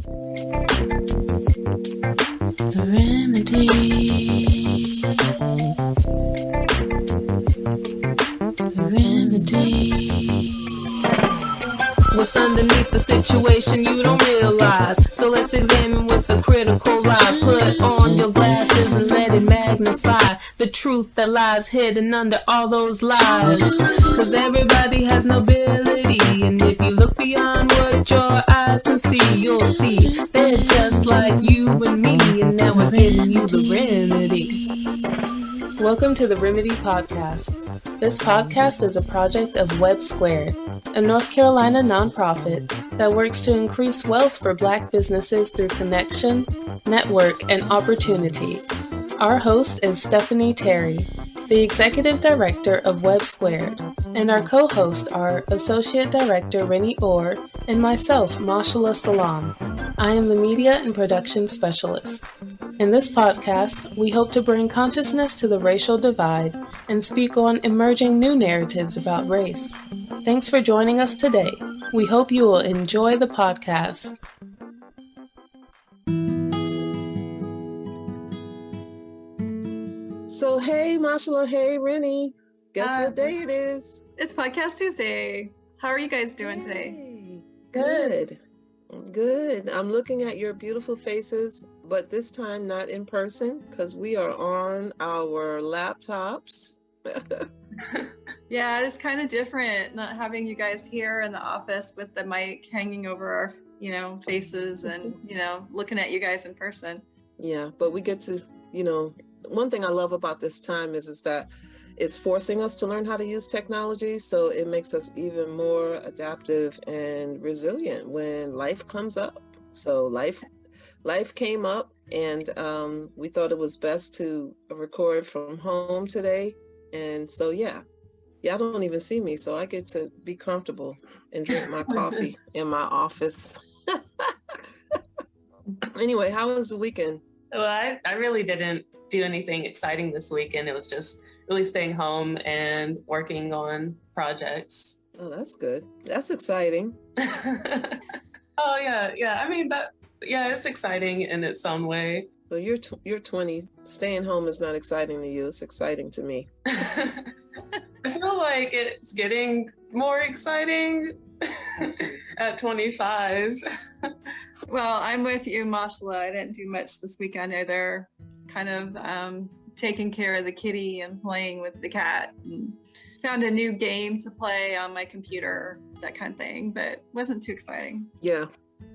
The remedy. The remedy. What's underneath the situation you don't realize? So let's examine with a critical eye. Put on your glasses and let it magnify the truth that lies hidden under all those lies. Cause everybody has nobility, and if you look beyond what your eyes can see, you'll see they're just like you and me, and now we're giving you the remedy. Welcome to the Remedy Podcast. This podcast is a project of WEBB Squared, a North Carolina nonprofit that works to increase wealth for Black businesses through connection, network, and opportunity. Our host is Stephanie Terry, the Executive Director of WEBB Squared, and our co-hosts are Associate Director Rinnie and myself, Mashallah Salaam. I am the Media and Production Specialist. In this podcast, we hope to bring consciousness to the racial divide and speak on emerging new narratives about race. Thanks for joining us today. We hope you will enjoy the podcast. So, hey, Mashallah, hey, Rinnie. Guess what day it is? It's Podcast Tuesday. How are you guys doing today? Good. Good. I'm looking at your beautiful faces, but this time not in person because we are on our laptops. Yeah, it's kind of different not having you guys here in the office with the mic hanging over our, faces and, looking at you guys in person. Yeah, but we get to, one thing I love about this time is that it's forcing us to learn how to use technology, so it makes us even more adaptive and resilient when life comes up. So life came up, and we thought it was best to record from home today. And so y'all don't even see me, so I get to be comfortable and drink my coffee in my office. Anyway, how was the weekend? Well, I really didn't do anything exciting this weekend. It was just really staying home and working on projects. Oh, that's good. That's exciting. Oh, yeah. I mean, it's exciting in its own way. Well, you're 20. Staying home is not exciting to you. It's exciting to me. I feel like it's getting more exciting at 25. Well, I'm with you, Mashallah. I didn't do much this weekend either. Kind of taking care of the kitty and playing with the cat. And found a new game to play on my computer, that kind of thing, but wasn't too exciting. Yeah.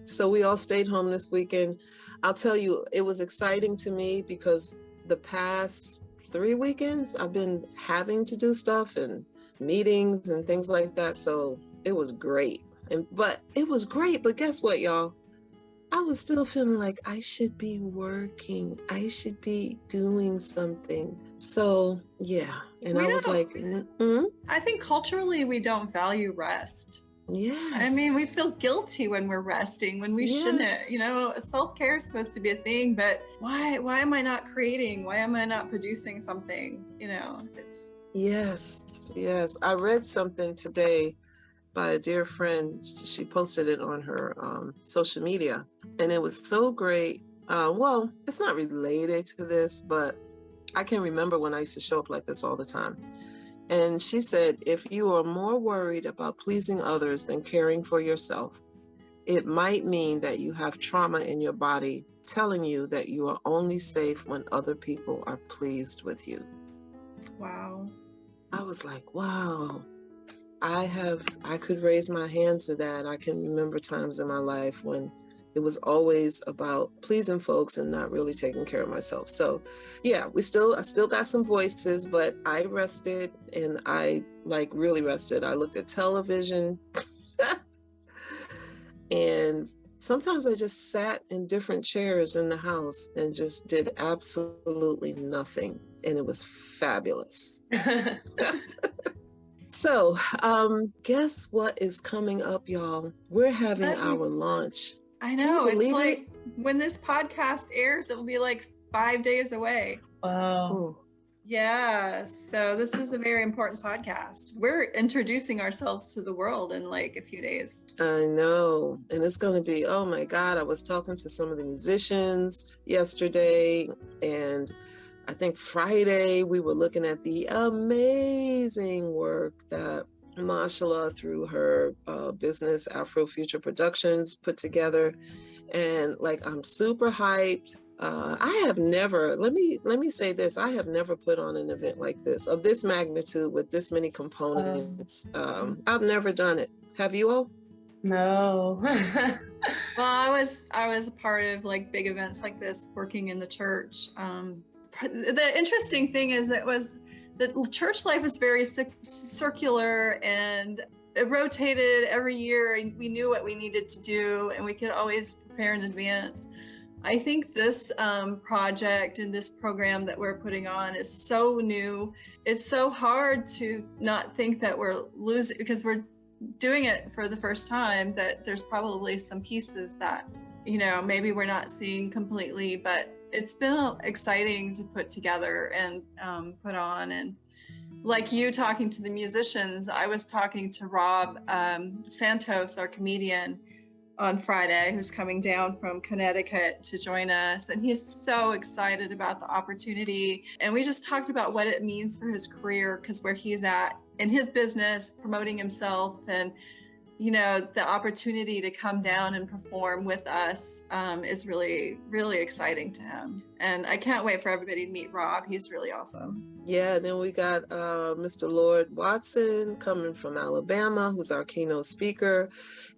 So we all stayed home this weekend. I'll tell you, it was exciting to me because the past 3 weekends I've been having to do stuff and meetings and things like that. So it was great. But guess what, y'all? I was still feeling like I should be working. I should be doing something. So, yeah. And I was like, I think culturally we don't value rest. Yes. I mean, we feel guilty when we're resting, when we shouldn't. Self-care is supposed to be a thing, but why am I not creating? Why am I not producing something? It's... Yes. I read something today by a dear friend. She posted it on her social media, and it was so great. Well, it's not related to this, but I can remember when I used to show up like this all the time. And she said, if you are more worried about pleasing others than caring for yourself, it might mean that you have trauma in your body telling you that you are only safe when other people are pleased with you. Wow. I was like, wow. I could raise my hand to that. I can remember times in my life when it was always about pleasing folks and not really taking care of myself. So yeah, I still got some voices, but I rested, and I really rested. I looked at television and sometimes I just sat in different chairs in the house and just did absolutely nothing. And it was fabulous. So, guess what is coming up, y'all? We're having our launch. I know. It's like when this podcast airs, it will be like 5 days away. Wow. Oh, Yeah, so this is a very important podcast. We're introducing ourselves to the world in like a few days. I know. And it's going to be, oh my God, I was talking to some of the musicians yesterday, and I think Friday we were looking at the amazing work that Mashallah through her business AfroFuture Productions put together. And like, I'm super hyped. I have never, let me say this, I have never put on an event like this, of this magnitude, with this many components. I've never done it. Have you all? No. Well, I was a part of like big events like this, working in the church. The interesting thing is the church life is very circular, and it rotated every year, and we knew what we needed to do, and we could always prepare in advance. I think this project and this program that we're putting on is so new. It's so hard to not think that we're losing, because we're doing it for the first time, that there's probably some pieces that, you know, maybe we're not seeing completely, but it's been exciting to put together and put on. And like you talking to the musicians, I was talking to Rob Santos, our comedian, on Friday, who's coming down from Connecticut to join us. And he's so excited about the opportunity. And we just talked about what it means for his career, because where he's at in his business, promoting himself, and, you know, the opportunity to come down and perform with us is really, really exciting to him. And I can't wait for everybody to meet Rob. He's really awesome. Yeah, and then we got Mr. Lord Watson coming from Alabama, who's our keynote speaker.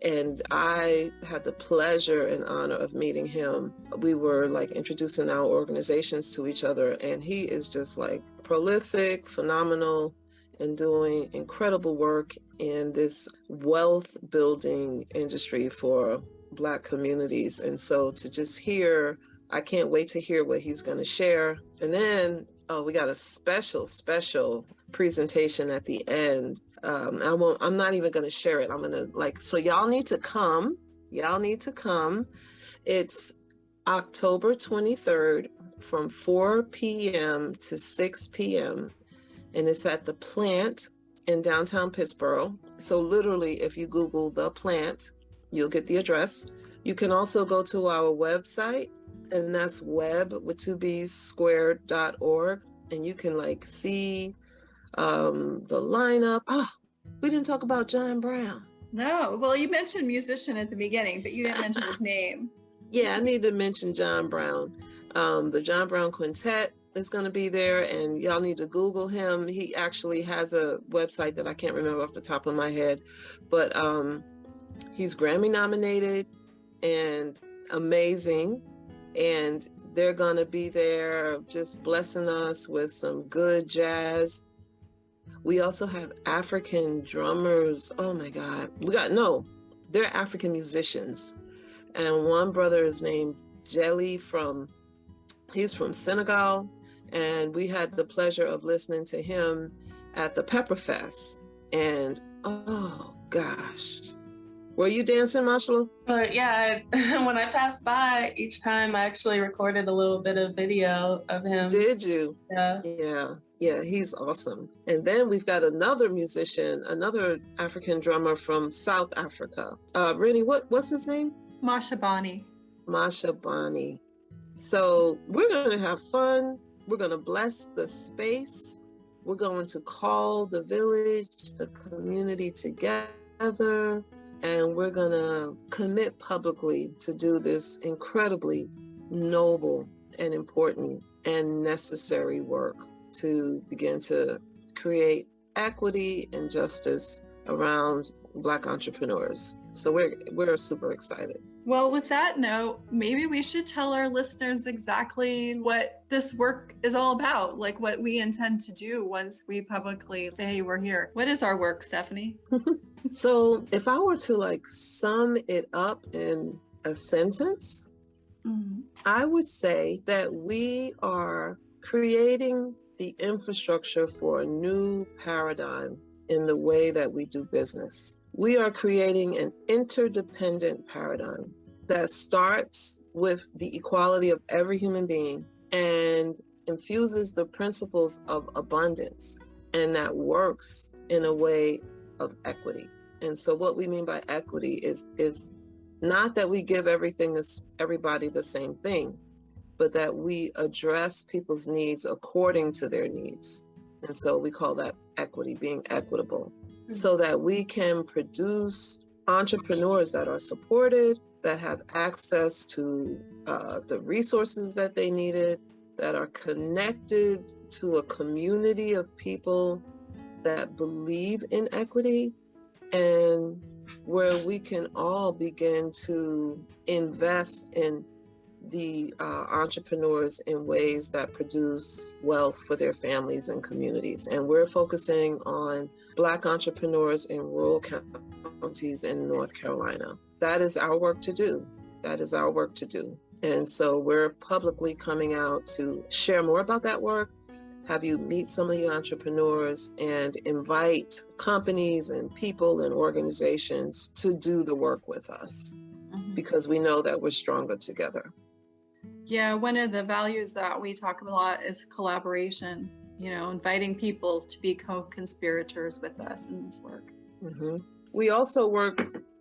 And I had the pleasure and honor of meeting him. We were like introducing our organizations to each other, and he is just like prolific, phenomenal, and doing incredible work in this wealth building industry for Black communities. And so to just hear, I can't wait to hear what he's going to share. And then, we got a special presentation at the end. I'm not even going to share it. I'm going to so y'all need to come. It's October 23rd from 4 p.m. to 6 p.m. And it's at the Plant in downtown Pittsburgh. So literally, if you Google the Plant, you'll get the address. You can also go to our website, and that's WEBB with 2Bs Squared.org. And you can like see the lineup. We didn't talk about John Brown. No, well, you mentioned musician at the beginning, but you didn't mention his name. Yeah, I need to mention John Brown. The John Brown Quintet is going to be there, and y'all need to Google him. He actually has a website that I can't remember off the top of my head, but he's Grammy nominated and amazing, and they're going to be there just blessing us with some good jazz. We also have African drummers. Oh my God. They're African musicians. And one brother is named Jelly he's from Senegal. And we had the pleasure of listening to him at the Pepperfest. And oh gosh. Were you dancing, Mashallah? But yeah, when I passed by each time, I actually recorded a little bit of video of him. Did you? Yeah. Yeah, he's awesome. And then we've got another musician, another African drummer from South Africa. Rinnie, what's his name? Mashabani. So we're going to have fun. We're going to bless the space. We're going to call the village, the community together. And we're going to commit publicly to do this incredibly noble and important and necessary work to begin to create equity and justice around Black entrepreneurs. So we're super excited. Well, with that note, maybe we should tell our listeners exactly what this work is all about, like what we intend to do once we publicly say, hey, we're here. What is our work, Stephanie? So if I were to sum it up in a sentence, I would say that we are creating the infrastructure for a new paradigm in the way that we do business. We are creating an interdependent paradigm that starts with the equality of every human being and infuses the principles of abundance and that works in a way of equity. And so what we mean by equity is not that we give everybody the same thing, but that we address people's needs according to their needs. And so we call that equity, being equitable, so that we can produce entrepreneurs that are supported, that have access to the resources that they needed, that are connected to a community of people that believe in equity, and where we can all begin to invest in the entrepreneurs in ways that produce wealth for their families and communities. And we're focusing on Black entrepreneurs in rural counties in North Carolina. That is our work to do. That is our work to do. And so we're publicly coming out to share more about that work, have you meet some of the entrepreneurs, and invite companies and people and organizations to do the work with us, because we know that we're stronger together. Yeah, one of the values that we talk about a lot is collaboration, inviting people to be co-conspirators with us in this work. We also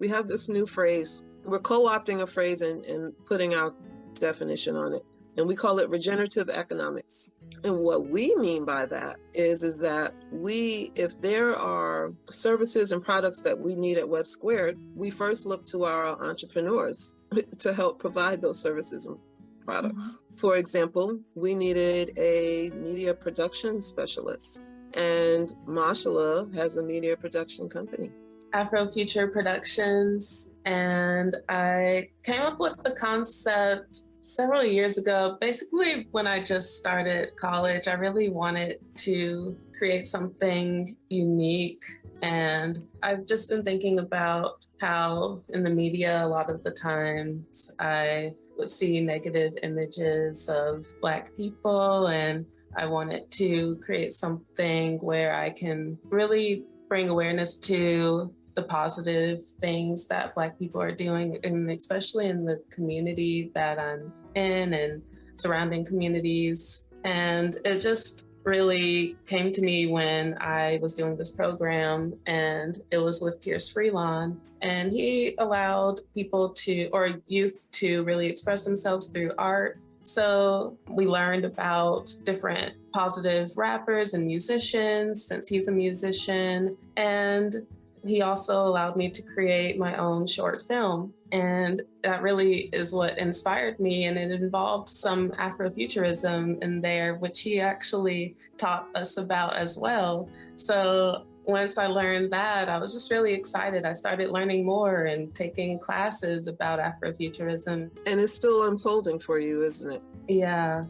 we have this new phrase, we're co-opting a phrase and putting our definition on it, and we call it regenerative economics. And what we mean by that is that if there are services and products that we need at WEBB Squared, we first look to our entrepreneurs to help provide those services and products. For example, we needed a media production specialist, and Mashallah has a media production company, AfroFuture Productions, and I came up with the concept several years ago. Basically, when I just started college, I really wanted to create something unique. And I've just been thinking about how in the media, a lot of the times I would see negative images of Black people. And I wanted to create something where I can really bring awareness to the positive things that Black people are doing, and especially in the community that I'm in and surrounding communities. And it just really came to me when I was doing this program, and it was with Pierce Freelon, and he allowed youth to really express themselves through art. So we learned about different positive rappers and musicians, since he's a musician, and he also allowed me to create my own short film. And that really is what inspired me. And it involved some Afrofuturism in there, which he actually taught us about as well. So once I learned that, I was just really excited. I started learning more and taking classes about Afrofuturism. And it's still unfolding for you, isn't it? Yeah,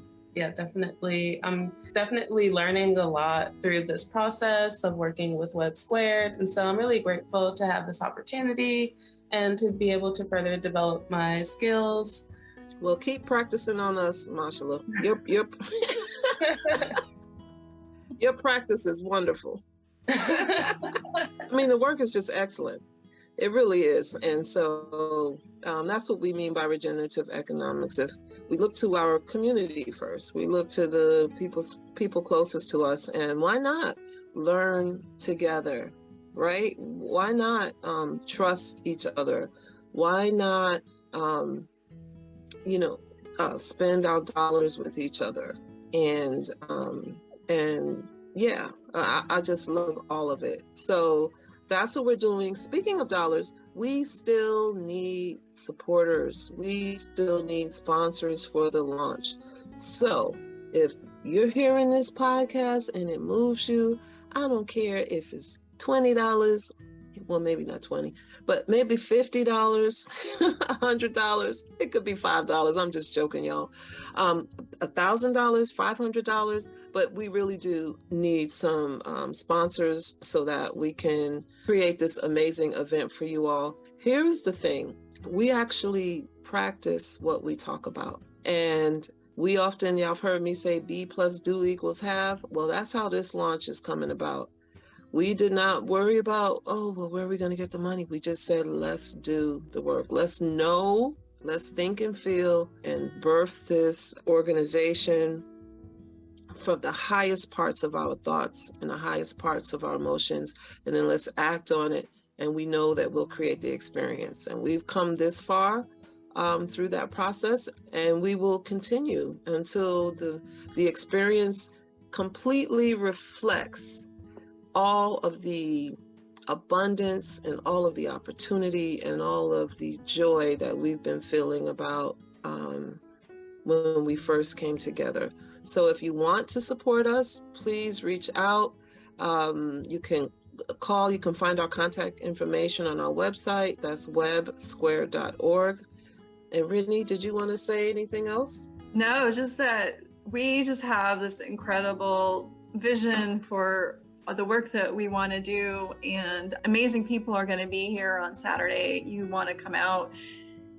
definitely. I'm definitely learning a lot through this process of working with WEBB Squared. And so I'm really grateful to have this opportunity and to be able to further develop my skills. Well, keep practicing on us, Mashallah. Your practice is wonderful. I mean, the work is just excellent. It really is. And so that's what we mean by regenerative economics. If we look to our community first, we look to the people closest to us, and why not learn together, right? Why not trust each other? Why not, spend our dollars with each other? And yeah, I just love all of it. So that's what we're doing. Speaking of dollars, we still need supporters. We still need sponsors for the launch. So if you're hearing this podcast and it moves you, I don't care if it's $20, well, maybe not 20, but maybe $50, $100. It could be $5. I'm just joking, y'all. $1,000, $500. But we really do need some sponsors so that we can create this amazing event for you all. Here's the thing. We actually practice what we talk about. And we often, y'all have heard me say B plus do equals have. Well, that's how this launch is coming about. We did not worry about, where are we going to get the money? We just said, let's do the work. Let's think and feel and birth this organization from the highest parts of our thoughts and the highest parts of our emotions, and then let's act on it, and we know that we'll create the experience. And we've come this far through that process, and we will continue until the experience completely reflects all of the abundance and all of the opportunity and all of the joy that we've been feeling about when we first came together. So if you want to support us, please reach out. You can call, you can find our contact information on our website. That's webbsquared.org. And Rinnie, did you want to say anything else? No, just that we just have this incredible vision for the work that we want to do, and amazing people are going to be here on Saturday. You want to come out.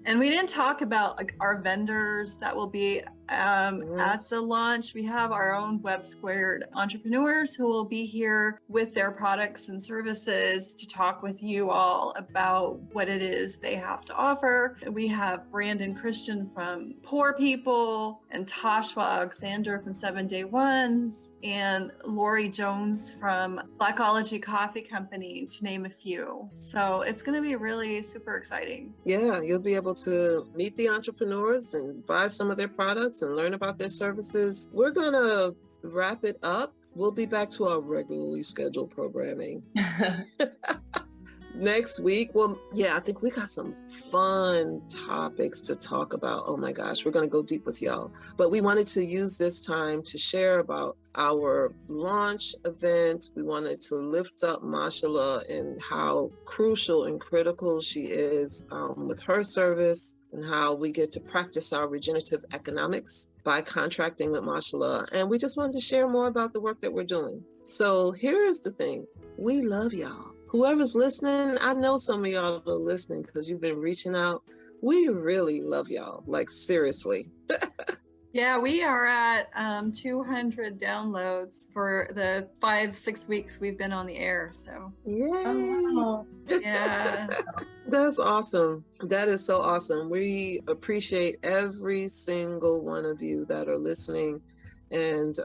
And we didn't talk about like our vendors that will be at the launch. We have our own WEBB Squared entrepreneurs who will be here with their products and services to talk with you all about what it is they have to offer. We have Brandon Christian from Poor People, and Toshwa Alexander from 7 Day Ones, and Lori Jones from Blackology Coffee Company, to name a few. So it's going to be really super exciting. Yeah, you'll be able to meet the entrepreneurs and buy some of their products and learn about their services. We're gonna wrap it up. We'll be back to our regularly scheduled programming next week. Well, yeah, I think we got some fun topics to talk about. Oh my gosh, we're gonna go deep with y'all. But we wanted to use this time to share about our launch event. We wanted to lift up Mashallah and how crucial and critical she is with her service, and how we get to practice our regenerative economics by contracting with Mashallah. And we just wanted to share more about the work that we're doing. So here is the thing. We love y'all. Whoever's listening, I know some of y'all are listening because you've been reaching out. We really love y'all, like seriously. Yeah, we are at 200 downloads for the 5-6 weeks we've been on the air. So Yay! Oh, wow. yeah. That's awesome. That is so awesome. We appreciate every single one of you that are listening and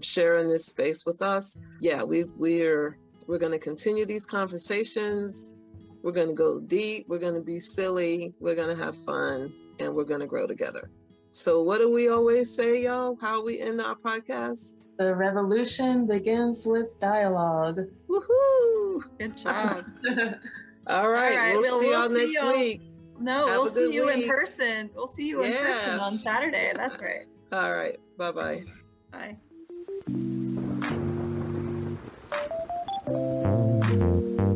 sharing this space with us. Yeah, we're going to continue these conversations. We're going to go deep. We're going to be silly. We're going to have fun, and we're going to grow together. So what do we always say, y'all? How we end our podcast? The revolution begins with dialogue. Woohoo! Good job. All right. We'll see y'all next week. No, Have we'll a good see you week. in person. We'll see you in person on Saturday. That's right. All right. Bye-bye. Bye.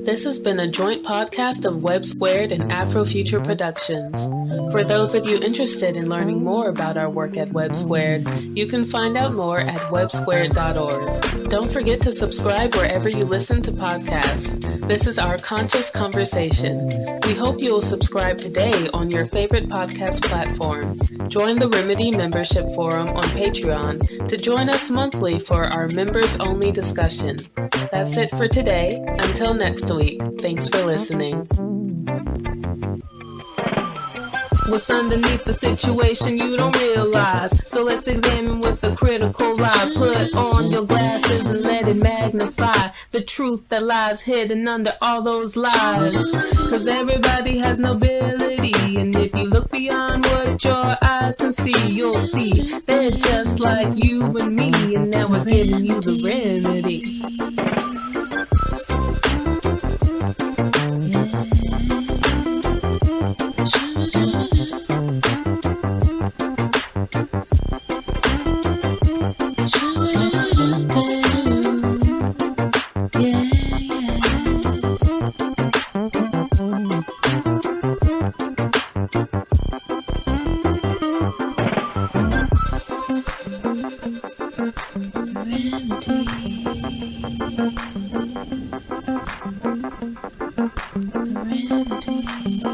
This has been a joint podcast of WEBB Squared and AfroFuture Productions. For those of you interested in learning more about our work at WEBB Squared, you can find out more at webbsquared.org. Don't forget to subscribe wherever you listen to podcasts. This is our conscious conversation. We hope you will subscribe today on your favorite podcast platform. Join the Remedy Membership Forum on Patreon to join us monthly for our members-only discussion. That's it for today. Until next week, thanks for listening. What's underneath the situation you don't realize? So let's examine with a critical eye. Put on your glasses and let it magnify the truth that lies hidden under all those lies. Cause everybody has nobility, and if you look beyond what your eyes can see, you'll see they're just like you and me, and now we're giving you the remedy. The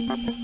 remedy.